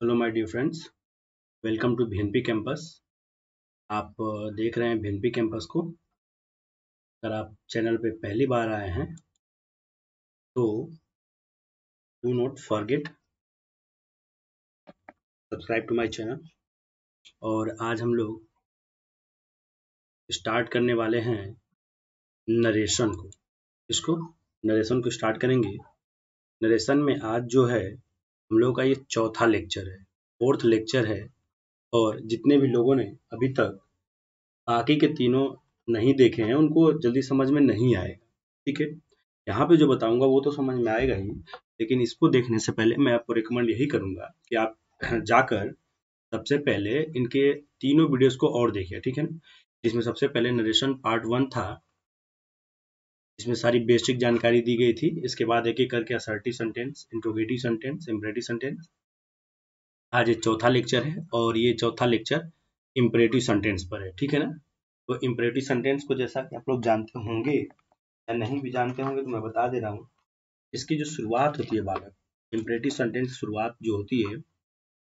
Hello my dear friends, welcome to भिनपी campus. आप देख रहे हैं भिनपी कैंपस को। अगर आप चैनल पे पहली बार आए हैं तो do not forget subscribe to my channel. और आज हम लोग स्टार्ट करने वाले हैं नरेशन को। इसको नरेशन को स्टार्ट करेंगे। नरेशन में आज जो है हम लोग का ये चौथा लेक्चर है, फोर्थ लेक्चर है। और जितने भी लोगों ने अभी तक बाकी के तीनों नहीं देखे हैं उनको जल्दी समझ में नहीं आएगा, ठीक है। यहाँ पे जो बताऊंगा वो तो समझ में आएगा ही, लेकिन इसको देखने से पहले मैं आपको रिकमेंड यही करूंगा कि आप जाकर सबसे पहले इनके तीनों वीडियोस को और देखिए, ठीक है ना। जिसमें सबसे पहले नरेशन पार्ट 1 था, इसमें सारी बेसिक जानकारी दी गई थी। इसके बाद एक एक करके assertive sentence, interrogative sentence, imperative sentence. आज ये चौथा लेक्चर है और ये चौथा लेक्चर इम्परेटिव सेंटेंस पर है, ठीक है ना। तो इम्परेटिव सेंटेंस को जैसा कि आप लोग जानते होंगे या नहीं भी जानते होंगे तो मैं बता दे रहा हूँ। इसकी जो शुरुआत होती है बालक, इम्परेटिव सेंटेंस शुरुआत जो होती है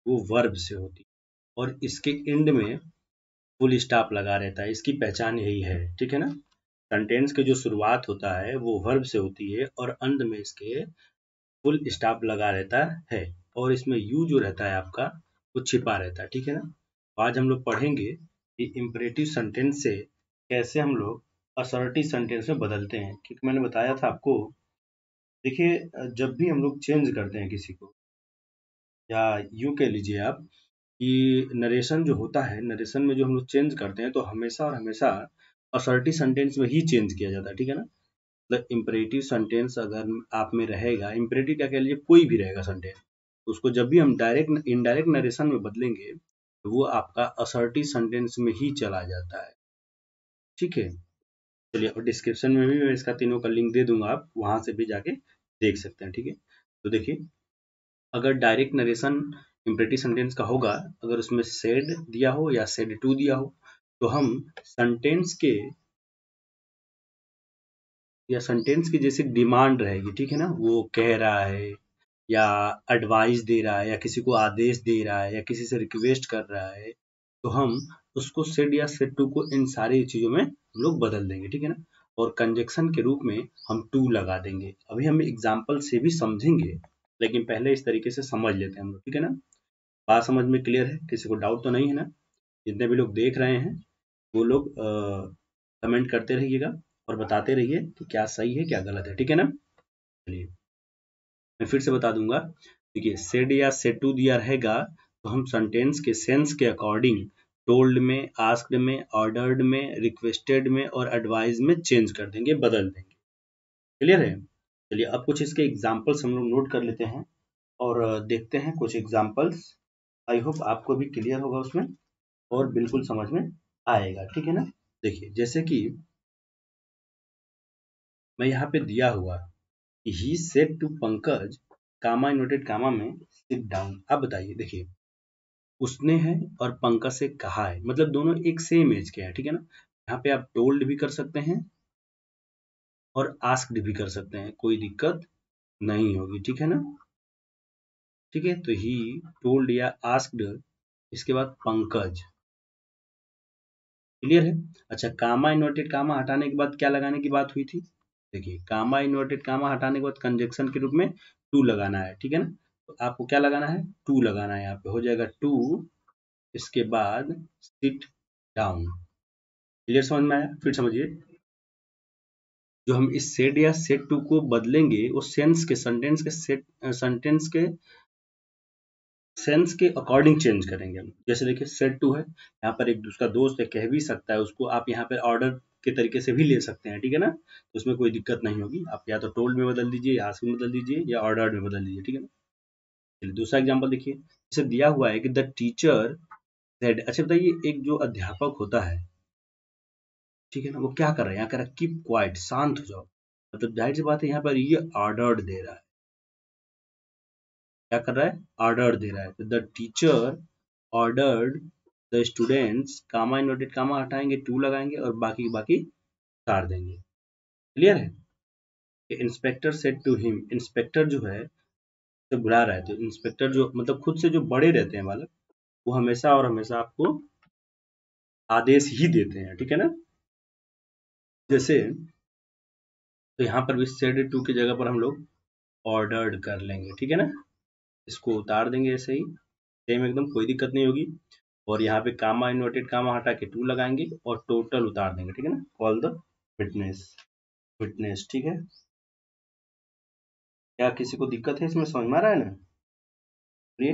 वो वर्ब से होती है और इसके एंड में फुल स्टॉप लगा रहता है। इसकी पहचान यही है, ठीक है ना। सेंटेंस के जो शुरुआत होता है वो वर्ब से होती है और अंत में इसके फुल स्टॉप लगा रहता है और इसमें यू जो रहता है आपका वो छिपा रहता है, ठीक है ना। तो आज हम लोग पढ़ेंगे कि इम्परेटिव सेंटेंस से कैसे हम लोग असर्टिव सेंटेंस में बदलते हैं। क्योंकि मैंने बताया था आपको, देखिए जब भी हम लोग चेंज करते हैं किसी को, या यूं कह लीजिए आप कि नरेशन जो होता है, नरेशन में जो हम लोग चेंज करते हैं तो हमेशा और हमेशा असर्टिव सेंटेंस में ही चेंज किया जाता है, ठीक है ना। मतलब इम्परेटिव सेंटेंस अगर आप में रहेगा, इम्परेटिव क्या कह लीजिए, कोई भी रहेगा सेंटेंस, तो उसको जब भी हम डायरेक्ट इनडायरेक्ट नरेशन में बदलेंगे तो वो आपका असर्टिव सेंटेंस में ही चला जाता है, ठीक है। चलिए, और डिस्क्रिप्शन में भी मैं इसका तीनों का लिंक दे दूंगा, आप वहां से भी जाके देख सकते हैं, ठीक है। तो देखिए, अगर डायरेक्ट नरेशन इम्परेटिव सेंटेंस का होगा, अगर उसमें सेड दिया हो या सेड टू दिया हो, तो हम सेंटेंस के या सेंटेंस की जैसे डिमांड रहेगी, ठीक है ना, वो कह रहा है या एडवाइस दे रहा है या किसी को आदेश दे रहा है या किसी से रिक्वेस्ट कर रहा है, तो हम उसको सेड या सेड टू को इन सारी चीजों में हम लोग बदल देंगे, ठीक है ना। और कंजक्शन के रूप में हम टू लगा देंगे। अभी हम एग्जाम्पल से भी समझेंगे, लेकिन पहले इस तरीके से समझ लेते हैं हम लोग, ठीक है ना। बात समझ में क्लियर है? किसी को डाउट तो नहीं है ना? जितने भी लोग देख रहे हैं वो लोग कमेंट करते रहिएगा और बताते रहिए कि क्या सही है क्या गलत है, ठीक है ना। चलिए, मैं फिर से बता दूंगा। देखिए, सेड या सेड टू दिया रहेगा तो हम सेंटेंस के सेंस के अकॉर्डिंग टोल्ड में, आस्क्ड में, ऑर्डर्ड में, रिक्वेस्टेड में और एडवाइज में चेंज कर देंगे, बदल देंगे। क्लियर है? चलिए, अब कुछ इसके एग्जाम्पल्स हम लोग नोट कर लेते हैं और देखते हैं कुछ एग्जाम्पल्स। आई होप आपको भी क्लियर होगा उसमें और बिल्कुल समझ में आएगा, ठीक है ना। देखिए, जैसे कि मैं यहाँ पे दिया हुआ, he said to Pankaj, comma inverted comma में, सिट डाउन। अब बताइए, देखिए, उसने है और पंकज से कहा है, मतलब दोनों एक सेम एज के हैं, ठीक है ना। यहाँ पे आप टोल्ड भी कर सकते हैं और आस्क्ड भी कर सकते हैं, कोई दिक्कत नहीं होगी, ठीक है ना। ठीक है, तो ही टोल्ड या आस्क्ड, इसके बाद पंकज। क्लियर है? अच्छा, कामा इन्वर्टेड कामा हटाने के बाद क्या लगाने की बात हुई थी? देखिए, कामा इन्वर्टेड कामा हटाने के बाद कंजक्शन के रूप में टू लगाना है, ठीक है ना। तो आपको क्या लगाना है? टू लगाना है। यहाँ पे हो जाएगा टू, इसके बाद सिट डाउन। क्लियर? समझ में आया? फिर समझिए, जो हम इस सेड या सेड टू को बदलेंगे वो सेंटेंस के सेंस के अकॉर्डिंग चेंज करेंगे हम। जैसे देखिए, सेड टू है, यहाँ पर एक दूसरा दोस्त है, कह भी सकता है, उसको आप यहाँ पर ऑर्डर के तरीके से भी ले सकते हैं, ठीक है ना। तो उसमें कोई दिक्कत नहीं होगी। आप या तो टोल्ड में बदल दीजिए, या आस्क में बदल दीजिए, या ऑर्डर्ड में बदल दीजिए, ठीक है ना। चलिए, दूसरा एग्जाम्पल देखिए। जैसे दिया हुआ है कि द टीचर सेड। अच्छा बताइए, एक जो अध्यापक होता है, ठीक है ना, वो क्या कर रहा है? यहाँ कह रहा है कीप क्वाइट, शांत हो जाओ। मतलब जाहिर सी बात है, यहाँ पर ये ऑर्डर्ड दे रहा है। क्या कर रहा है? ऑर्डर दे रहा है। तो the teacher ordered the students, comma inverted comma हटाएंगे, टू लगाएंगे और बाकी बाकी उतार देंगे। क्लियर है? Inspector said to him, inspector जो है से बुला रहा है, तो इंस्पेक्टर जो मतलब खुद से जो बड़े रहते हैं बालक, वो हमेशा और हमेशा आपको आदेश ही देते हैं, ठीक है ना। जैसे तो यहाँ पर भी सेड टू की जगह पर हम लोग ऑर्डर्ड कर लेंगे, ठीक है ना। इसको उतार देंगे ऐसे ही सेम एकदम, कोई दिक्कत नहीं होगी। और यहाँ पे कामा इन्वर्टेड कामा हटा के टू लगाएंगे और टोटल उतार देंगे, ठीक है ना। कॉल द विटनेस, विटनेस, ठीक है। क्या किसी को दिक्कत है इसमें, समझ में आ रहा है ना। चलिए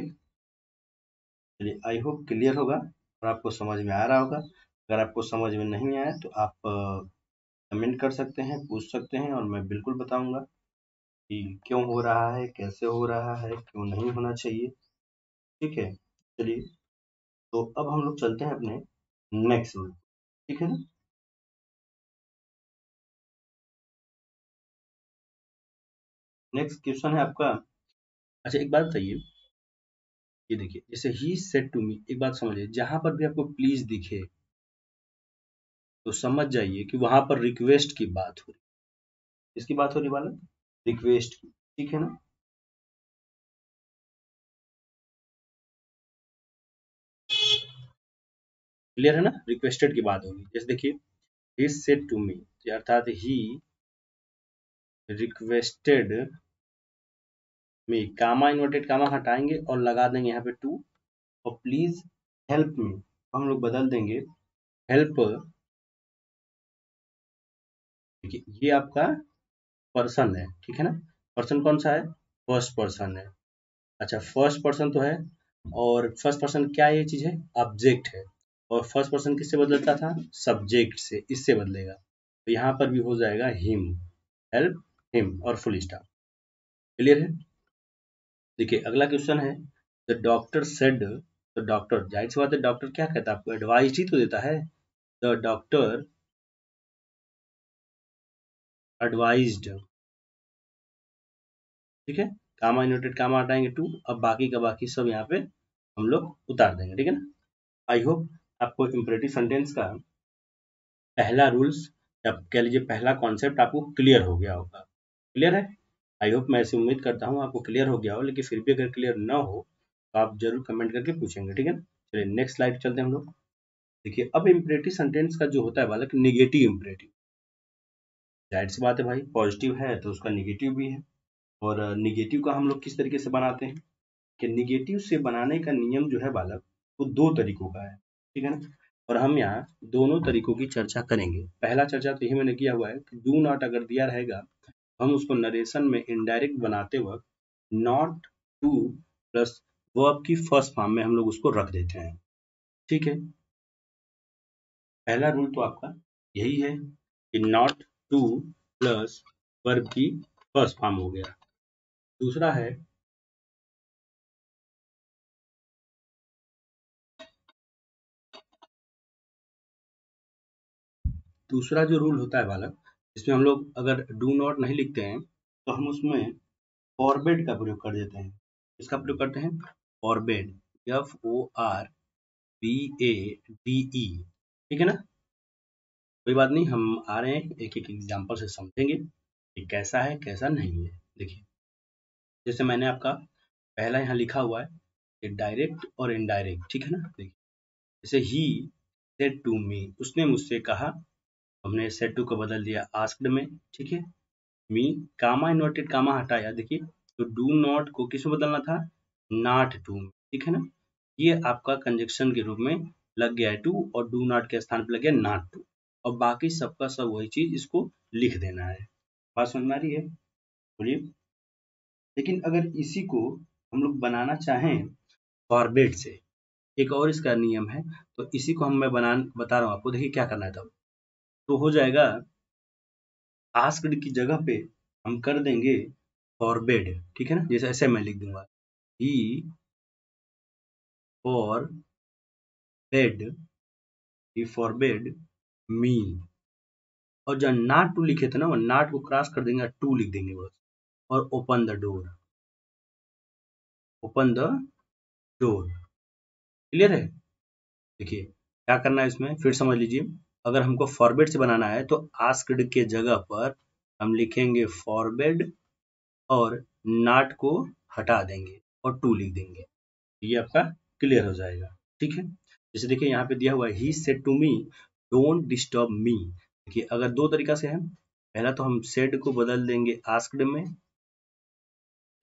चलिए, आई होप क्लियर होगा और आपको समझ में आ रहा होगा। अगर आपको समझ में नहीं आया तो आप कमेंट कर सकते हैं, पूछ सकते हैं, और मैं बिल्कुल बताऊंगा कि क्यों हो रहा है, कैसे हो रहा है, क्यों नहीं होना चाहिए, ठीक है। चलिए, तो अब हम लोग चलते हैं अपने नेक्स्ट रूल, ठीक है ना। नेक्स्ट क्वेश्चन है आपका। अच्छा एक बात बताइए, ये देखिए जैसे ही सेड टू मी, एक बात समझिए, जहां पर भी आपको प्लीज दिखे तो समझ जाइए कि वहां पर रिक्वेस्ट की बात हो रही है। इसकी बात हो रही वाला रिक्वेस्ट की, ठीक है ना। क्लियर है ना, रिक्वेस्टेड की बात होगी। जैसे देखिए ही सेड टू मी, अर्थात he requested me, comma inverted comma हटाएंगे और लगा देंगे यहाँ पे टू, और प्लीज हेल्प मी हम लोग बदल देंगे हेल्प। देखिए ये आपका पर्सन है, ठीक है ना। पर्सन कौन सा है, फर्स्ट पर्सन है। अच्छा फर्स्ट पर्सन तो है, और फर्स्ट पर्सन क्या ये चीज है, ऑब्जेक्ट है। और फर्स्ट पर्सन किससे बदलता था, सब्जेक्ट से, इससे बदलेगा। तो यहाँ पर भी हो जाएगा हिम, हेल्प हिम और फुल स्टॉप। क्लियर है। देखिए अगला क्वेश्चन है, द डॉक्टर सेड, तो डॉक्टर जाहिर सी बात है, डॉक्टर क्या कहता है आपको, एडवाइस ही तो देता है। द डॉक्टर एडवाइज्ड, ठीक है। कामा इन्वर्टेड कामा हटाएंगे टू, अब बाकी का बाकी सब यहाँ पे हम लोग उतार देंगे, ठीक है ना। आई होप आपको इम्परेटिव सेंटेंस का पहला रूल्स या कह लीजिए पहला कॉन्सेप्ट आपको क्लियर हो गया होगा। क्लियर है, आई होप, मैं ऐसी उम्मीद करता हूँ आपको क्लियर हो गया हो, लेकिन फिर भी अगर क्लियर ना हो तो आप जरूर कमेंट करके पूछेंगे, ठीक है ना। चलिए नेक्स्ट स्लाइड चलते हैं हम लोग। देखिए अब इम्परेटिव सेंटेंस का जो होता है बालक, निगेटिव इम्परेटिव, जाहिर सी बात है भाई, पॉजिटिव है तो उसका निगेटिव भी है। और निगेटिव का हम लोग किस तरीके से बनाते हैं, कि निगेटिव से बनाने का नियम जो है बालक, वो दो तरीकों का है, ठीक है ना। और हम यहाँ दोनों तरीकों की चर्चा करेंगे। पहला चर्चा तो यही मैंने किया हुआ है कि डू नॉट अगर दिया रहेगा, हम उसको नरेशन में इनडायरेक्ट बनाते वक्त नॉट टू प्लस वर्ब की फर्स्ट फॉर्म में हम लोग उसको रख देते हैं, ठीक है। पहला रूल तो आपका यही है कि नॉट टू प्लस वर्ब की फर्स्ट फॉर्म हो गया। दूसरा है, दूसरा जो रूल होता है बालक, इसमें हम लोग अगर डू नॉट नहीं लिखते हैं तो हम उसमें फॉरबेड का प्रयोग कर देते हैं। इसका प्रयोग करते हैं फॉरबेड, FORBADE, ठीक है ना। कोई बात नहीं, हम आ रहे हैं एक एक एग्जाम्पल से समझेंगे कि कैसा है कैसा नहीं है। देखिए जैसे मैंने आपका पहला यहाँ लिखा हुआ है कि डायरेक्ट और इनडायरेक्ट, ठीक है ना। देखिए जैसे ही सेड टू मी, उसने मुझसे कहा, हमने सेड टू को बदल दिया आस्क्ड में, ठीक है। मी कामा इन्वर्टेड कामा हटाया, देखिए तो डू नॉट को किस में बदलना था, नॉट टू में, ठीक है ना। ये आपका कंजक्शन के रूप में लग गया है टू, और डू नॉट के स्थान पर लग गया नॉट टू, और बाकी सबका सब वही चीज, इसको लिख देना है। बात समझ में आ रही है, बोलिए। लेकिन अगर इसी को हम लोग बनाना चाहें फॉरवर्ड से, एक और इसका नियम है, तो इसी को हम मैं बता रहा हूँ आपको। देखिए क्या करना है तब, तो हो जाएगा आस्क्ड की जगह पे हम कर देंगे फॉरबेड, ठीक है ना। जैसे ऐसे मैं लिख दूंगा, ही फॉरबेड, ही फॉरबेड मी, और जब नॉट टू लिखे थे ना, वो नॉट को क्रॉस कर देंगे, टू लिख देंगे बस, और open the door, open the door. Clear है। देखिए क्या करना है इसमें, फिर समझ लीजिए। अगर हमको फॉरबेड से बनाना है तो आस्क्ड के जगह पर हम लिखेंगे फॉरबेड और नॉट को हटा देंगे और टू लिख देंगे, ये आपका क्लियर हो जाएगा। ठीक है, जैसे देखिए यहाँ पे दिया हुआ है he said to me don't disturb me. देखिए अगर दो तरीका से है, पहला तो हम सेड को बदल देंगे आस्क्ड में,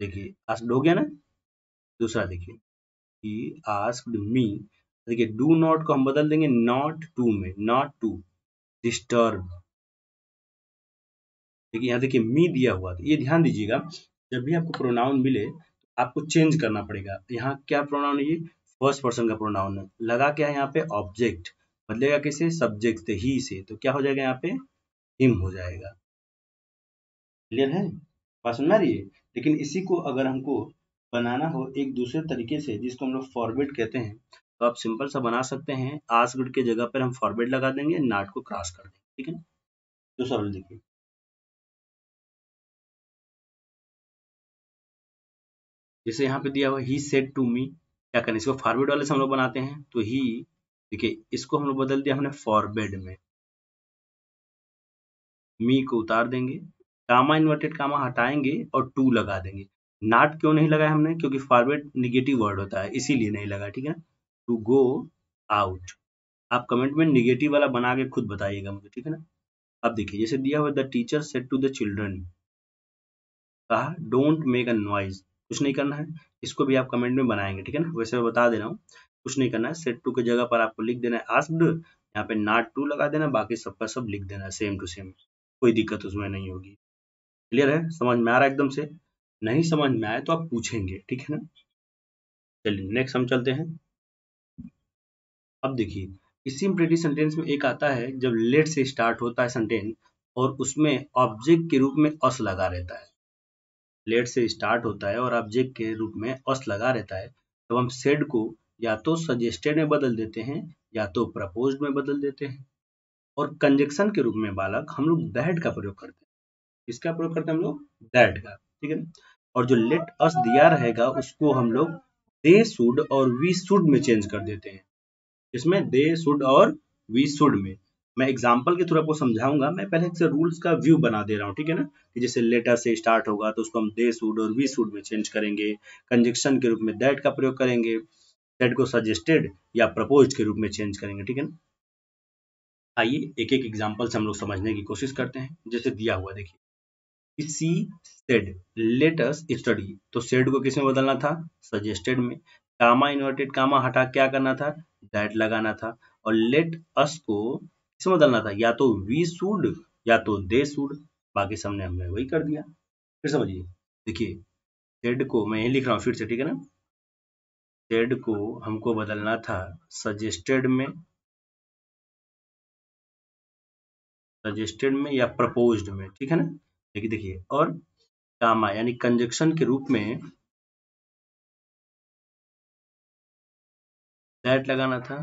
देखिए आस्क्ड हो गया ना। दूसरा देखिए ही आस्क्ड मी, देखिए डू नॉट को हम बदल देंगे नॉट टू में, नॉट टू डिस्टर्ब। देखिए यहाँ देखिए मी दिया हुआ था, ये ध्यान दीजिएगा जब भी आपको प्रोनाउन मिले तो आपको चेंज करना पड़ेगा। यहाँ क्या प्रोनाउन है, ये फर्स्ट पर्सन का प्रोनाउन है, लगा क्या है यहाँ पे ऑब्जेक्ट, बदलेगा किसे, सब्जेक्ट से, ही से, तो क्या हो जाएगा यहाँ पे हिम हो जाएगा। क्लियर है, बात समझ आ रही है। लेकिन इसी को अगर हमको बनाना हो एक दूसरे तरीके से जिसको हम लोग फॉरवर्ड कहते हैं, तो आप सिंपल सा बना सकते हैं, आस्क्ड के जगह पर हम फॉरवर्ड लगा देंगे, नॉट को क्रॉस कर देंगे। ठीक है ना, तो सरल देखिए जैसे यहाँ पे दिया हुआ ही सेड टू मी, क्या करें इसको फॉरवर्ड वाले से हम लोग बनाते हैं, तो ही देखिए इसको हम लोग बदल दिया हमने फॉरवर्ड में, मी को उतार देंगे, कामा इन्वर्टेड कामा हटाएंगे और टू लगा देंगे। नॉट क्यों नहीं लगाया हमने, क्योंकि फॉरवर्ड निगेटिव वर्ड होता है इसीलिए नहीं लगा। ठीक है ना, टू गो आउट, आप कमेंट में निगेटिव वाला बना के खुद बताइएगा मुझे। ठीक है ना, अब देखिए जैसे दिया हुआ the teacher said to the children, कहा डोंट मेक अ नॉइज, कुछ नहीं करना है, इसको भी आप कमेंट में बनाएंगे। ठीक है ना, वैसे मैं बता दे रहा हूँ, कुछ नहीं करना है, सेट टू की जगह पर आपको लिख देना है आस्क्ड, यहाँ पे नॉट टू लगा देना, बाकी सबका सब लिख देना है सेम टू सेम, कोई दिक्कत उसमें नहीं होगी। क्लियर है, समझ में आ रहा है एकदम से, नहीं समझ में आए तो आप पूछेंगे। ठीक है ना, चलिए नेक्स्ट हम चलते हैं। अब देखिए इसी इम्परेटिव सेंटेंस में एक आता है जब लेट से स्टार्ट होता है सेंटेंस और उसमें ऑब्जेक्ट के रूप में अस लगा रहता है, लेट से स्टार्ट होता है और ऑब्जेक्ट के रूप में अस लगा रहता है, तो हम सेड को या तो सजेस्टेड में बदल देते हैं या तो प्रपोज्ड में बदल देते हैं, और कंजक्शन के रूप में बालक हम लोग दैट का प्रयोग करते हैं। किसका प्रयोग करते हैं हम लोग, दैट का। ठीक है ना, और जो लेट अस दिया रहेगा उसको हम लोग दे शुड और वी शुड में चेंज कर देते हैं, इसमें दे शुड और वी शुड में। मैं एग्जांपल के थ्रू आपको समझाऊंगा, मैं पहले से रूल्स का व्यू बना दे रहा हूँ। ठीक है ना, कि जैसे लेटर से स्टार्ट होगा तो उसको हम दे शुड और वी शुड में चेंज करेंगे, कंजक्शन के रूप में दैट का प्रयोग करेंगे, दैट को सजेस्टेड या प्रपोज्ड के रूप में चेंज करेंगे। ठीक है ना, आइए एक एक एग्जांपल से हम लोग समझने की कोशिश करते हैं। जैसे दिया हुआ देखिए she said let us study, तो सेड को किस में बदलना था, सजेस्टेड में, कामा इन्वर्टेड कामा हटा क्या करना था, दैट लगाना था, और लेट अस को किस में बदलना था, या तो वी शुड या तो दे शुड, बाकी सबने हमने वही कर दिया। फिर समझिए देखिए सेड को मैं यही लिख रहा हूँ फिर से, ठीक है ना, सेड को हमको बदलना था सजेस्टेड में, सजेस्टेड में या प्रपोज्ड में। ठीक है ना, देखिए देखिए और कामा यानी कंजक्शन के रूप में दैट लगाना था,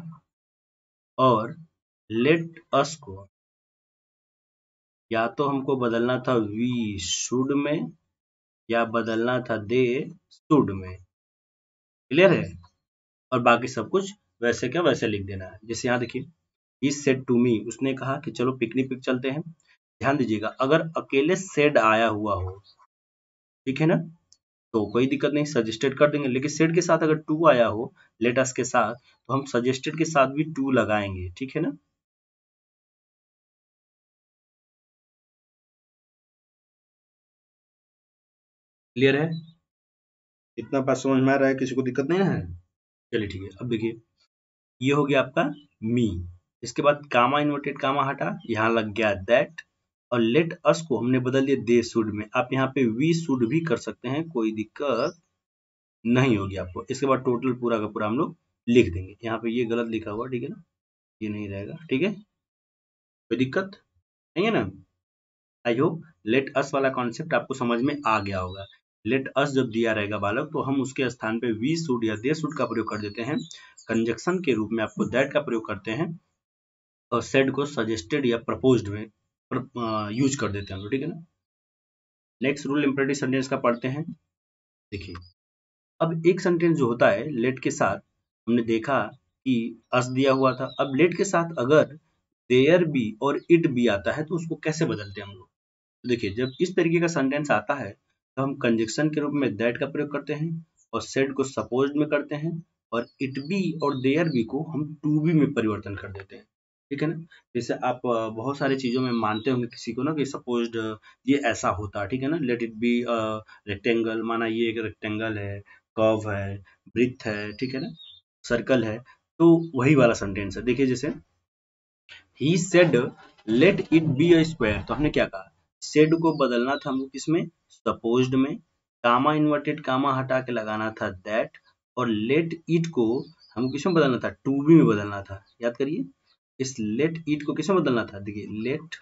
और लेट अस को या तो हमको बदलना था वी शुड में या बदलना था दे शुड में। क्लियर है, और बाकी सब कुछ वैसे क्या वैसे लिख देना है। जैसे यहाँ देखिए ही सेड टू मी, उसने कहा कि चलो पिकनिक पे चलते हैं। ध्यान दीजिएगा अगर अकेले सेड आया हुआ हो, ठीक है ना, तो कोई दिक्कत नहीं, सजेस्टेड कर देंगे, लेकिन सेड के साथ अगर टू आया हो लेट अस के साथ, तो हम सजेस्टेड के साथ भी टू लगाएंगे। ठीक है ना, क्लियर है, इतना बात समझ में आ रहा है, किसी को दिक्कत नहीं है। चलिए ठीक है, अब देखिए ये हो गया आपका मी, इसके बाद कामा इन्वर्टेड कामा हटा, यहाँ लग गया दैट, और लेट अस को हमने बदल दिया दे शुड में। आप यहाँ पे वी शुड भी कर सकते हैं, कोई दिक्कत नहीं होगी आपको। इसके बाद टोटल पूरा का पूरा हम लोग लिख देंगे, यहाँ पे ये गलत लिखा हुआ, ठीक है ना, ये नहीं रहेगा। ठीक है, कोई दिक्कत नहीं है ना। आई होप लेट अस वाला कॉन्सेप्ट आपको समझ में आ गया होगा। लेट अस जब दिया रहेगा बालक, तो हम उसके स्थान पे वी शुड या दे शुड का प्रयोग कर देते हैं, कंजक्शन के रूप में आपको दैट का प्रयोग करते हैं, और सेड को सजेस्टेड या प्रपोज्ड में यूज कर देते हैं हम लोग। ठीक है ना, नेक्स्ट रूल इम्परेटिव सेंटेंस का पढ़ते हैं। देखिए अब एक सेंटेंस जो होता है लेट के साथ, हमने देखा कि अस दिया हुआ था, अब लेट के साथ अगर देयर बी और इट भी आता है तो उसको कैसे बदलते हैं हम लोग। तो देखिए जब इस तरीके का सेंटेंस आता है तो हम कंजक्शन के रूप में दैट का प्रयोग करते हैं और सेड को सपोज्ड में करते हैं और इट बी और देयर बी को हम टू बी में परिवर्तन कर देते हैं। ठीक है ना। जैसे आप बहुत सारी चीज़ों में मानते होंगे किसी को ना कि सपोज्ड ये ऐसा होता, ठीक है ना। लेट इट बी रेक्टेंगल, माना ये एक रेक्टेंगल है, कर्व है, ब्रिथ है, ठीक है ना, सर्कल है। तो वही वाला सेंटेंस है। देखिए जैसे he said let it be a square, तो हमने क्या कहा, सेड को बदलना था हमको किसमें, सपोज्ड में, कामा इन्वर्टेड कामा हटा के लगाना था दैट, और लेट इट को हमको किसमें बदलना था, टू बी में बदलना था। याद करिए, इस लेट इट को किसमें बदलना था, देखिए लेट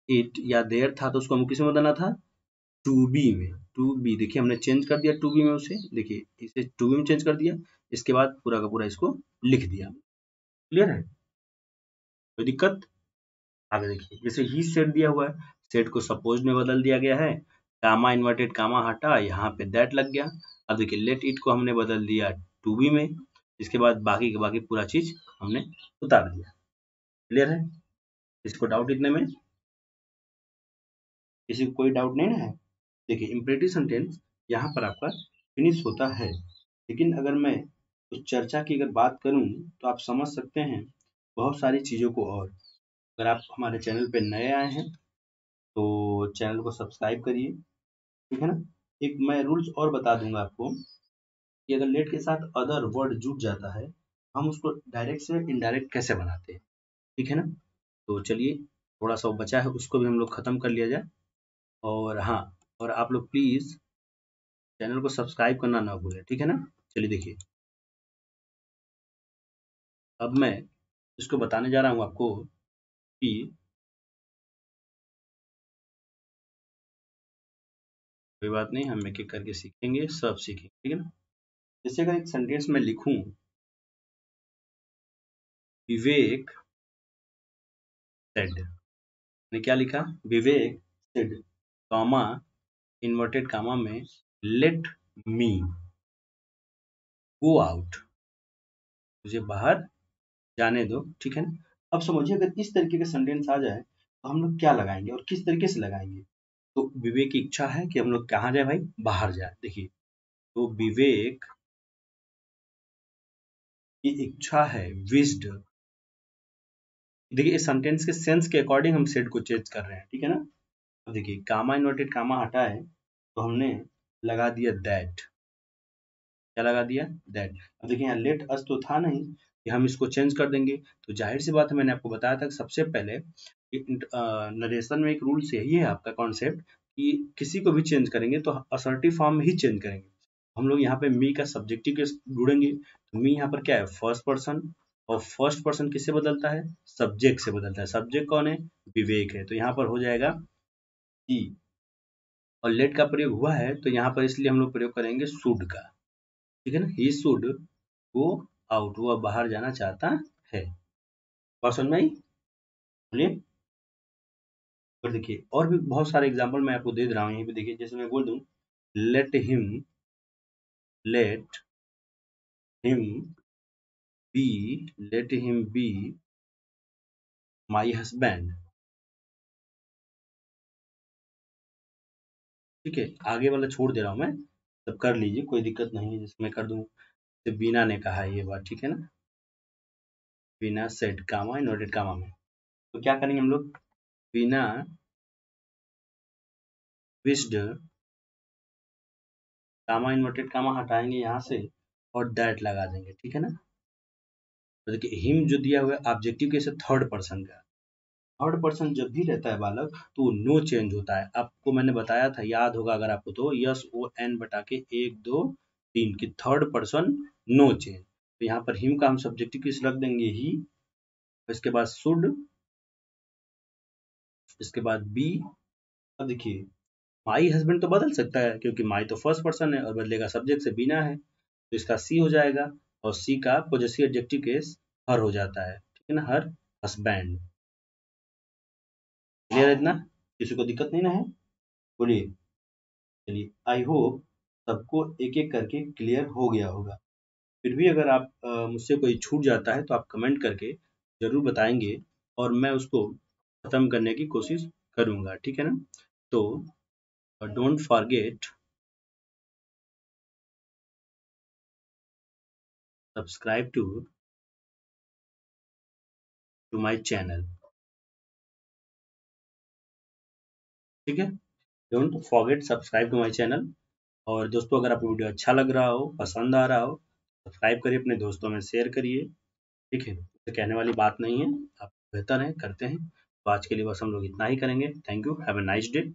इट या देयर था तो उसको हमको किसमें बदलना था, टू बी में। टू बी देखिए हमने चेंज कर दिया टू बी में उसे, देखिए इसे टू बी में चेंज कर दिया, इसके बाद पूरा का पूरा इसको लिख दिया। क्लियर है, कोई दिक्कत। आगे देखिए जैसे ही सेट दिया हुआ है, सेट को सपोज में बदल दिया गया है, कामा इन्वर्टेड कामा हटा, यहाँ पे दैट लग गया। अब देखिए लेट इट को हमने बदल दिया टू बी में, इसके बाद बाकी के बाकी पूरा चीज हमने उतार दिया। क्लियर है, इसको डाउट इतने में, किसी को कोई डाउट नहीं ना है। देखिए इम्परेटिव सेंटेंस यहाँ पर आपका फिनिश होता है, लेकिन अगर मैं उस चर्चा की अगर बात करूँ तो आप समझ सकते हैं बहुत सारी चीज़ों को। और अगर आप हमारे चैनल पे नए आए हैं तो चैनल को सब्सक्राइब करिए, ठीक है ना। एक मैं रूल्स और बता दूंगा आपको कि अगर लेट के साथ अदर वर्ड जुड़ जाता है, हम उसको डायरेक्ट से इनडायरेक्ट कैसे बनाते हैं, ठीक है ना। तो चलिए थोड़ा सा वो बचा है उसको भी हम लोग खत्म कर लिया जाए। और हाँ, और आप लोग प्लीज चैनल को सब्सक्राइब करना ना भूलें, ठीक है ना। चलिए देखिए, अब मैं इसको बताने जा रहा हूँ आपको कि कोई बात नहीं, हम एक एक करके सीखेंगे, सब सीखेंगे, ठीक है ना। जैसे अगर एक सेंटेंस में लिखूं, विवेक सेड, ने क्या लिखा, विवेक सेड, कॉमा इन्वर्टेड कामा में, लेट मी गो आउट, मुझे बाहर जाने दो, ठीक है ना। अब समझिए अगर इस तरीके का सेंटेंस आ जाए तो हम लोग क्या लगाएंगे और किस तरीके से लगाएंगे। तो विवेक की इच्छा है कि हम लोग कहाँ जाए भाई, बाहर जाए। देखिए तो विवेक की इच्छा है, विश्ड, देखिए इस सेंटेंस के सेंस के अकॉर्डिंग हम सेड को चेंज कर रहे हैं, ठीक है ना। अब देखिए कामा इन्वर्टेड कामा हटा है तो हमने लगा दिया दैट, क्या लगा दिया, दैट। अब देखिए यहाँ लेट अस तो था नहीं कि हम इसको चेंज कर देंगे, तो जाहिर सी बात है, मैंने आपको बताया था कि सबसे पहले नरेशन में एक रूल्स यही है आपका कॉन्सेप्ट कि किसी को भी चेंज करेंगे तो असर्टिव फॉर्म में ही चेंज करेंगे। हम लोग यहाँ पे मी का सब्जेक्टिव के ढूंढेंगे, तो मी यहाँ पर क्या है, फर्स्ट पर्सन, और फर्स्ट पर्सन किससे बदलता है, सब्जेक्ट से बदलता है। सब्जेक्ट कौन है, विवेक है, तो यहाँ पर हो जाएगा ही। और लेट का प्रयोग हुआ है तो यहाँ पर इसलिए हम लोग प्रयोग करेंगे शुड का, ठीक है ना। ही शुड गो आउट, वो अब बाहर जाना चाहता है। बात समझ में आई, बोलिए। और देखिए और भी बहुत सारे एग्जांपल मैं आपको दे रहा हूँ यहीं पे। देखिए जैसे मैं बोल दूं, let let him be, let him be my husband, ठीक है। आगे वाला छोड़ दे रहा हूँ मैं, तब कर लीजिए, कोई दिक्कत नहीं है। जैसे मैं कर दूं, जैसे बीना ने कहा है ये बात, ठीक है ना, बीना सेड कामा इन्वर्टेड कामा में, तो क्या करेंगे हम लोग, बीना विश्ड, कामा इन्वर्टेड कामा हटाएंगे यहाँ से और दैट लगा देंगे, ठीक है ना। तो देखिए हिम जो दिया हुआ है ऑब्जेक्टिव केस है थर्ड पर्सन का, थर्ड पर्सन जब भी रहता है बालक तो नो चेंज होता है। आपको मैंने बताया था, याद होगा अगर आपको, तो यस ओ एन बटा के एक दो तीन की थर्ड पर्सन नो चेंज। तो यहाँ पर हिम का हम सब्जेक्टिव केस रख देंगे ही, इसके बाद शुड, इसके बाद बी। अब देखिए माई हस्बैंड तो बदल सकता है क्योंकि माई तो फर्स्ट पर्सन है और बदलेगा सब्जेक्ट से बिना है, तो इसका सी हो जाएगा। और सी का पॉजेसिव एडजेक्टिव केस हर हो जाता है, ठीक है ना, हर हस्बैंड। क्लियर है इतना, किसी को दिक्कत नहीं ना है, बोलिए। चलिए आई होप सबको एक एक करके क्लियर हो गया होगा। फिर भी अगर आप मुझसे कोई छूट जाता है तो आप कमेंट करके जरूर बताएंगे और मैं उसको खत्म करने की कोशिश करूंगा, ठीक है ना। तो don't forget subscribe to my channel. ठीक है, don't forget subscribe to my channel. और दोस्तों अगर आपको वीडियो अच्छा लग रहा हो, पसंद आ रहा हो, सब्सक्राइब करिए, अपने दोस्तों में शेयर करिए। ठीक है, तो कहने वाली बात नहीं है, आप बेहतर हैं, करते हैं। तो आज के लिए बस हम लोग इतना ही करेंगे। Thank you, have a nice day.